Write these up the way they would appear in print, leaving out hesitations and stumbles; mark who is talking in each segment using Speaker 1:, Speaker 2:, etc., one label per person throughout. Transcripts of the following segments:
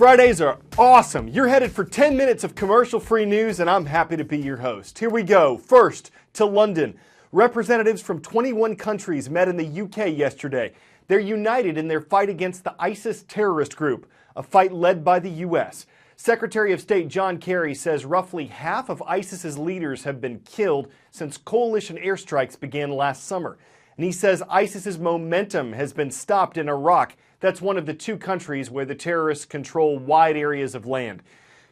Speaker 1: Fridays are awesome. You're headed for 10 minutes of commercial-free news, and I'm happy to be your host. Here we go. First, to London. Representatives from 21 countries met in the UK yesterday. They're united in their fight against the ISIS terrorist group, a fight led by the U.S. Secretary of State John Kerry says roughly half of ISIS's leaders have been killed since coalition airstrikes began last summer. And he says ISIS's momentum has been stopped in Iraq. That's one of the two countries where the terrorists control wide areas of land.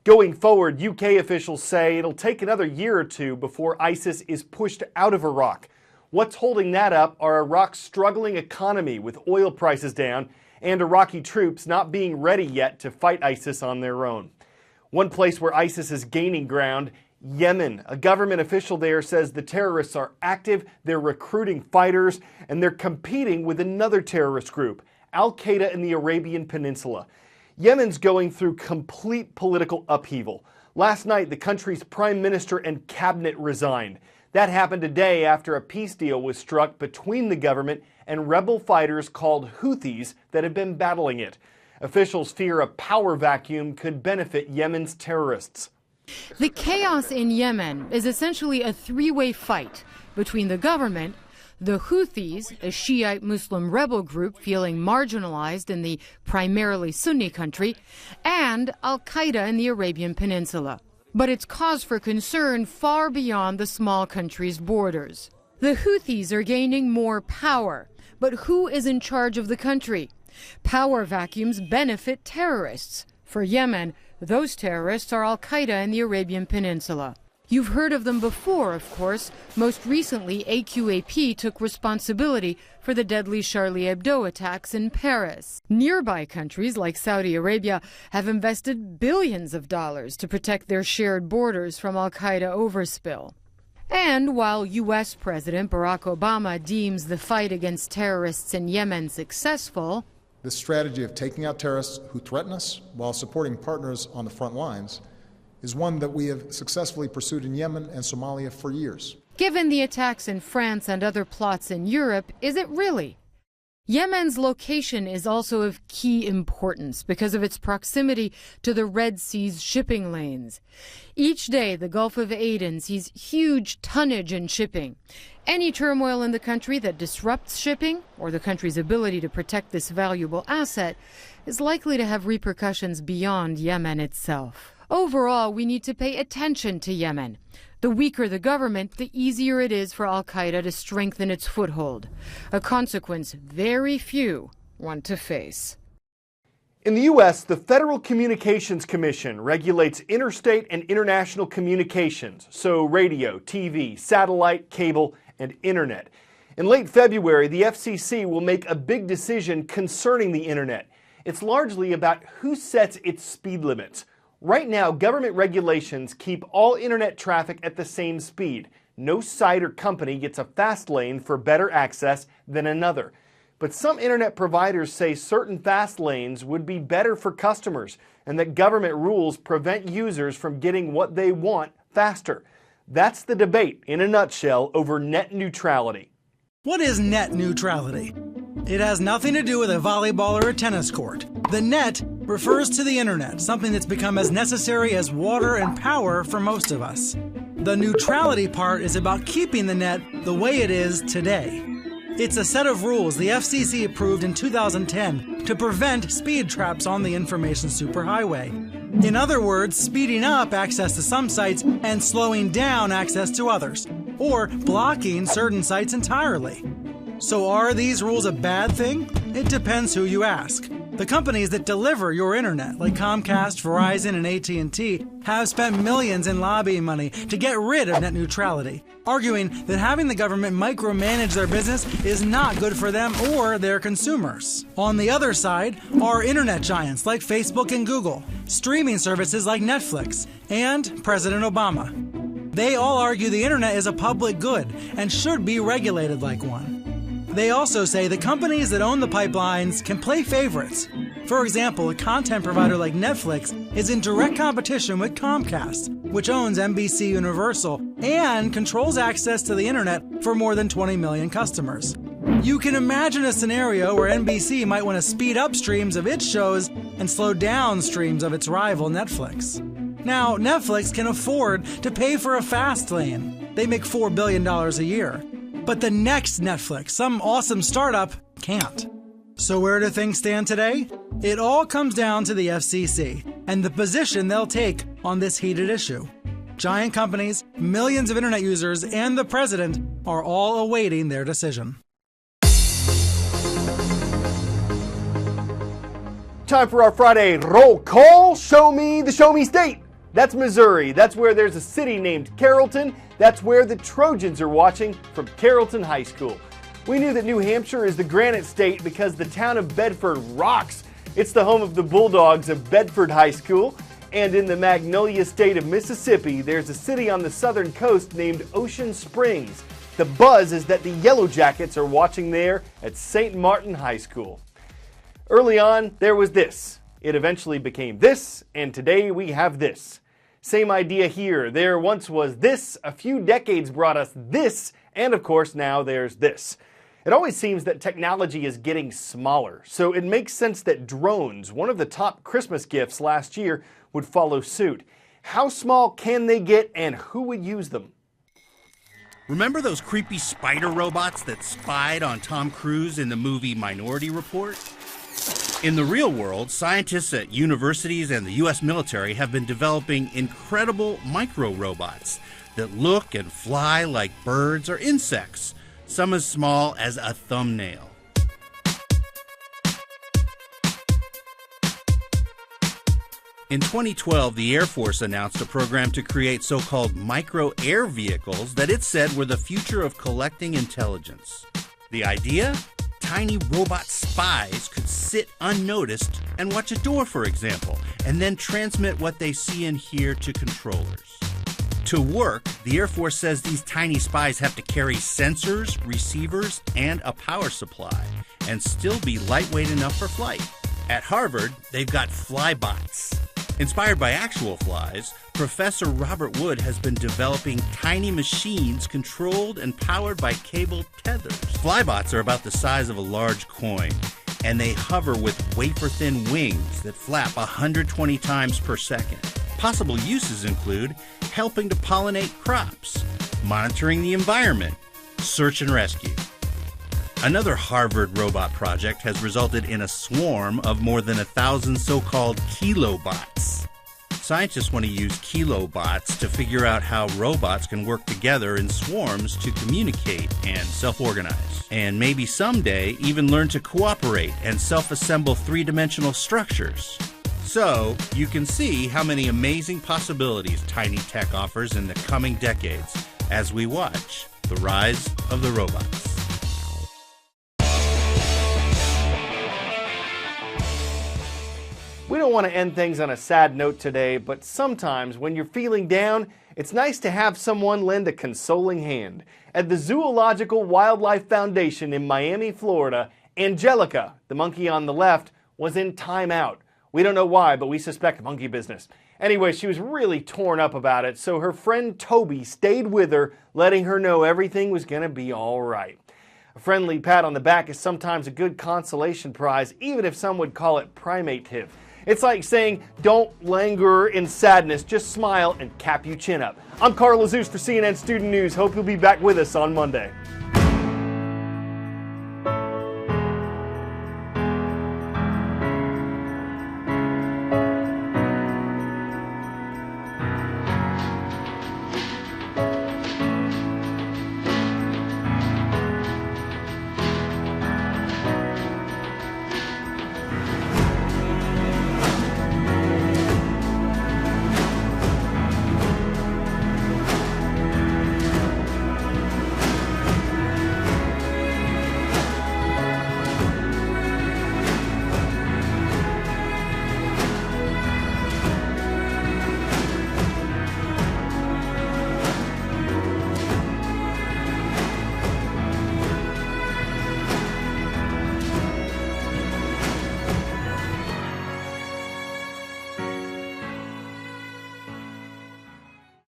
Speaker 1: Going forward, UK officials say it'll take another year or two before ISIS is pushed out of Iraq. What's holding that up are Iraq's struggling economy with oil prices down and Iraqi troops not being ready yet to fight ISIS on their own. One place where ISIS is gaining ground, Yemen. A government official there says the terrorists are active, they're recruiting fighters, and they're competing with another terrorist group, Al-Qaeda in the Arabian Peninsula. Yemen's going through complete political upheaval. Last night, the country's prime minister and cabinet resigned. That happened a day after a peace deal was struck between the government and rebel fighters called Houthis that have been battling it. Officials fear a power vacuum could benefit Yemen's terrorists.
Speaker 2: The chaos in Yemen is essentially a three-way fight between the government, the Houthis, a Shiite Muslim rebel group feeling marginalized in the primarily Sunni country, and Al-Qaeda in the Arabian Peninsula. But it's cause for concern far beyond the small country's borders. The Houthis are gaining more power, but who is in charge of the country? Power vacuums benefit terrorists. For Yemen, those terrorists are Al-Qaeda in the Arabian Peninsula. You've heard of them before, of course. Most recently, AQAP took responsibility for the deadly Charlie Hebdo attacks in Paris. Nearby countries like Saudi Arabia have invested billions of dollars to protect their shared borders from Al-Qaeda overspill. And while U.S. President Barack Obama deems the fight against terrorists in Yemen successful,
Speaker 3: this strategy of taking out terrorists who threaten us while supporting partners on the front lines is one that we have successfully pursued in Yemen and Somalia for years.
Speaker 2: Given the attacks in France and other plots in Europe, is it really? Yemen's location is also of key importance because of its proximity to the Red Sea's shipping lanes. Each day, the Gulf of Aden sees huge tonnage in shipping. Any turmoil in the country that disrupts shipping or the country's ability to protect this valuable asset is likely to have repercussions beyond Yemen itself. Overall, we need to pay attention to Yemen. The weaker the government, the easier it is for Al-Qaeda to strengthen its foothold, a consequence very few want to face.
Speaker 1: In the U.S., the Federal Communications Commission regulates interstate and international communications, so radio, TV, satellite, cable, and internet. In late February, the FCC will make a big decision concerning the internet. It's largely about who sets its speed limits. Right now, government regulations keep all internet traffic at the same speed. No site or company gets a fast lane for better access than another. But some internet providers say certain fast lanes would be better for customers and that government rules prevent users from getting what they want faster. That's the debate, in a nutshell, over net neutrality.
Speaker 4: What is net neutrality? It has nothing to do with a volleyball or a tennis court. The net refers to the internet, something that's become as necessary as water and power for most of us. The neutrality part is about keeping the net the way it is today. It's a set of rules the FCC approved in 2010 to prevent speed traps on the information superhighway. In other words, speeding up access to some sites and slowing down access to others, or blocking certain sites entirely. So are these rules a bad thing? It depends who you ask. The companies that deliver your internet, like Comcast, Verizon, and AT&T, have spent millions in lobbying money to get rid of net neutrality, arguing that having the government micromanage their business is not good for them or their consumers. On the other side are internet giants like Facebook and Google, streaming services like Netflix, and President Obama. They all argue the internet is a public good and should be regulated like one. They also say the companies that own the pipelines can play favorites. For example, a content provider like Netflix is in direct competition with Comcast, which owns NBC Universal and controls access to the internet for more than 20 million customers. You can imagine a scenario where NBC might want to speed up streams of its shows and slow down streams of its rival Netflix. Now, Netflix can afford to pay for a fast lane. They make $4 billion a year. But the next Netflix, some awesome startup, can't. So where do things stand today? It all comes down to the FCC and the position they'll take on this heated issue. Giant companies, millions of internet users, and the president are all awaiting their decision.
Speaker 1: Time for our Friday roll call. Show me the show me state. That's Missouri. That's where there's a city named Carrollton. That's where the Trojans are watching from Carrollton High School. We knew that New Hampshire is the Granite State because the town of Bedford rocks. It's the home of the Bulldogs of Bedford High School. And in the Magnolia State of Mississippi, there's a city on the southern coast named Ocean Springs. The buzz is that the Yellow Jackets are watching there at St. Martin High School. Early on, there was this. It eventually became this, and today we have this. Same idea here. There once was this, a few decades brought us this, and of course now there's this. It always seems that technology is getting smaller, so it makes sense that drones, one of the top Christmas gifts last year, would follow suit. How small can they get, and who would use them?
Speaker 5: Remember those creepy spider robots that spied on Tom Cruise in the movie Minority Report? In the real world, scientists at universities and the U.S. military have been developing incredible micro-robots that look and fly like birds or insects, some as small as a thumbnail. In 2012, the Air Force announced a program to create so-called micro-air vehicles that it said were the future of collecting intelligence. The idea? Tiny robot spies could sit unnoticed and watch a door, for example, and then transmit what they see and hear to controllers. To work, the Air Force says these tiny spies have to carry sensors, receivers, and a power supply, and still be lightweight enough for flight. At Harvard, they've got flybots. Inspired by actual flies, Professor Robert Wood has been developing tiny machines controlled and powered by cable tethers. Flybots are about the size of a large coin, and they hover with wafer-thin wings that flap 120 times per second. Possible uses include helping to pollinate crops, monitoring the environment, search and rescue. Another Harvard robot project has resulted in a swarm of more than 1,000 so-called kilobots. Scientists want to use kilobots to figure out how robots can work together in swarms to communicate and self-organize. And maybe someday even learn to cooperate and self-assemble three-dimensional structures. So, you can see how many amazing possibilities tiny tech offers in the coming decades as we watch the rise of the robots.
Speaker 1: We don't want to end things on a sad note today, but sometimes when you're feeling down, it's nice to have someone lend a consoling hand. At the Zoological Wildlife Foundation in Miami, Florida, Angelica, the monkey on the left, was in timeout. We don't know why, but we suspect monkey business. Anyway, she was really torn up about it, so her friend Toby stayed with her, letting her know everything was going to be all right. A friendly pat on the back is sometimes a good consolation prize, even if some would call it primative. It's like saying, don't linger in sadness, just smile and cap your chin up. I'm Carl Azuz for CNN Student News. Hope you'll be back with us on Monday.